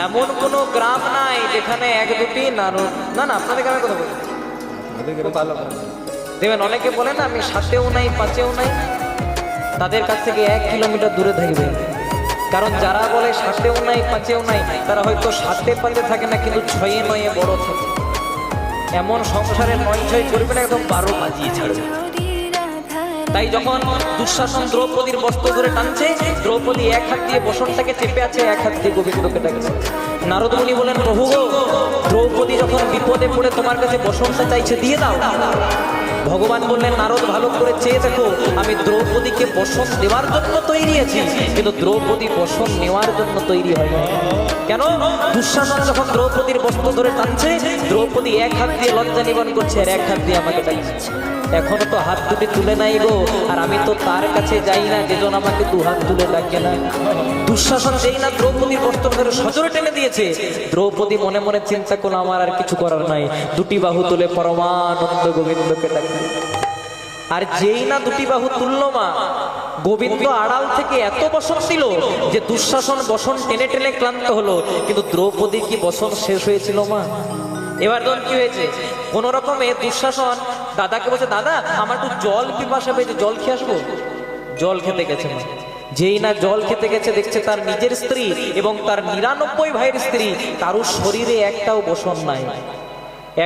এমন কোনো গ্রাম নাই যেখানে এক দুটি নারদ, না না আপনাদের গ্রামে কথা বলি, ভালো দেখবেন অনেকে বলে না আমি 7-এও নাই 5-এও নাই, তাদের কাছ থেকে 1 কিলোমিটার দূরে থাকবে। কারণ যারা বলে 7-এও নাই 5-এও নাই, তারা হয়তো 7-5 থাকে না, কিন্তু 6-9 বড় থাকে। এমন সংসারে 9-6 করবে না, একদম 12 বাজিয়ে ছাড়বে। তাই যখন দুঃশাসন দ্রৌপদীর বস্ত্র ধরে টানছে, দ্রৌপদী এক হাত দিয়ে বসনটাকে চেপে আছে, এক হাত দিয়ে গোবিন্দকে ডাকছে। নারদ মুনি বলেন, প্রভু গো, দ্রৌপদী যখন বিপদে পড়ে তোমার কাছে বসনটা চাইছে, দিয়ে দাও। ভগবান বললেন, নারদ ভালো করে চেয়ে দেখো, আমি দ্রৌপদীকে বসন দেওয়ার জন্য তৈরি আছি, কিন্তু দ্রৌপদী বসন নেওয়ার জন্য তৈরি হয়নি। কেন? দুঃশাসন যখন দ্রৌপদীর বস্ত্র ধরে টানছে, দ্রৌপদী এক হাত দিয়ে লজ্জা নিবারণ করছে, আর এক হাত দিয়ে আমাকে ডাকছে। এখনো তো হাত দুটি তুলে নাই গো, আর আমি তো তার কাছে যাই না, যেজন আমাকে 2 হাত তুলে ডাকে না। দুঃশাসন যেই না দ্রৌপদীর বস্ত্র ধরে সজোরে টেনে দিয়েছে, দ্রৌপদী মনে মনে চিন্তা করলো, আমার আর কিছু করার নাই, 2টি বাহু তুলে পরমানন্দ গোবিন্দকে ডাকল। আর যেই না 2টি বাহু তুললো মা, গোবিন্দ আড়াল থেকে এত বসন দিল যে দুঃশাসন বসন টেনে টেনে ক্লান্ত হলো, কিন্তু দ্রৌপদীর কি বসন শেষ হয়েছিল মা? এবার ধরুন কি হয়েছে, কোন রকমে দুঃশাসন দাদাকে বলছে, দাদা আমার একটু জল পিপাসা পেয়েছে, জল খেয়ে আসবো। জল খেতে গেছে মা, যেই না জল খেতে গেছে, দেখছে তার নিজের স্ত্রী এবং তার 99 ভাইয়ের স্ত্রী, কারুর শরীরে একটাও বসন নাই।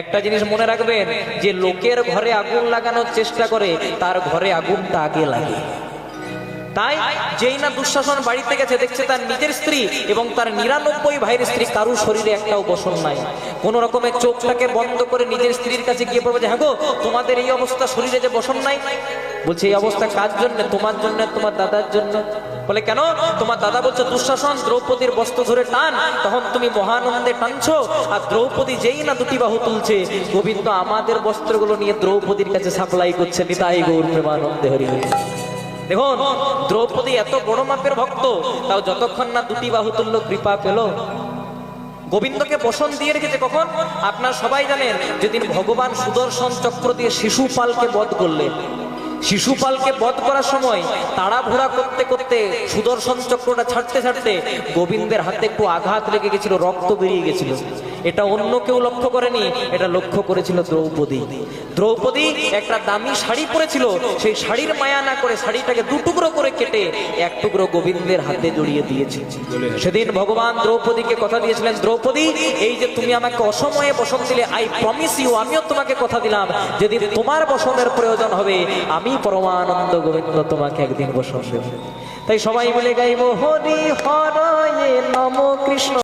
একটা জিনিস মনে রাখবেন, যে লোকের ঘরে আগুন লাগানোর চেষ্টা করে, তার ঘরে আগুনটা আগে লাগে। তাই যেই না দুঃশাসন বাড়িতে গেছে, দেখছে তার নিজের স্ত্রী এবং তার 99 ভাইয়ের স্ত্রী, কারুর শরীরে একটাও বসন নাই। কোন রকমের চোখটাকে বন্ধ করে নিজের স্ত্রীর কাছে গিয়ে বলবে যে, হ্যাঁ গো, তোমাদের এই অবস্থা, শরীরে যে বসন নাই। বলছে, এই অবস্থা কার জন্য? তোমার জন্য, তোমার দাদার জন্য। বলে, কেন? তোমার দাদা বলছে দুঃশাসন দ্রৌপদীর বস্ত্র ধরে টান, তখন তুমি মহানন্দে টানছো, আর দ্রৌপদী যেই না 2টি বাহু তুলছে, গোবিন্দ আমাদের বস্ত্রগুলো নিয়ে দ্রৌপদীর কাছে সাপ্লাই করছে। নিতাই গৌর প্রেমানন্দে হরি হরি। দেখুন, দ্রৌপদী এত বড় মাপের ভক্ত, তাও যতক্ষণ না 2টি বাহু তুলল, কৃপা পেল। গোবিন্দকে বসন দিয়ে রেখেছে কখন? আপনারা সবাই জানেন, যেদিন ভগবান সুদর্শন চক্র দিয়ে শিশুপালকে বধ করলেন। শিশুপালকে বধ করার সময় তাড়াহুড়া করতে করতে সুদর্শন চক্রটা ছাড়তে ছাড়তে গোবিন্দের হাতে একটু আঘাত লেগে গেছিল, রক্ত বেরিয়ে গেছিল। এটা অন্য কেউ লক্ষ্য করেনি, এটা লক্ষ্য করেছিল দ্রৌপদী। দ্রৌপদী একটা দামি শাড়ি পরেছিল, সেই শাড়ির মায়া না করে শাড়িটাকে 2 টুকরো করে কেটে 1 টুকরো গোবিন্দের হাতে জড়িয়ে দিয়েছে। সেদিন ভগবান দ্রৌপদীকে কথা দিয়েছিলেন, দ্রৌপদী, এই যে তুমি আমাকে অসময়ে বসন দিলে, আই প্রমিস ইউ, আমিও তোমাকে কথা দিলাম, যেদিন তোমার বসনের প্রয়োজন হবে, আমি পরমানন্দ গোবিন্দ তোমাকে একদিন বসন দেব। তাই সবাই মিলে গাইব, হরি হরয়ে নমো কৃষ্ণ।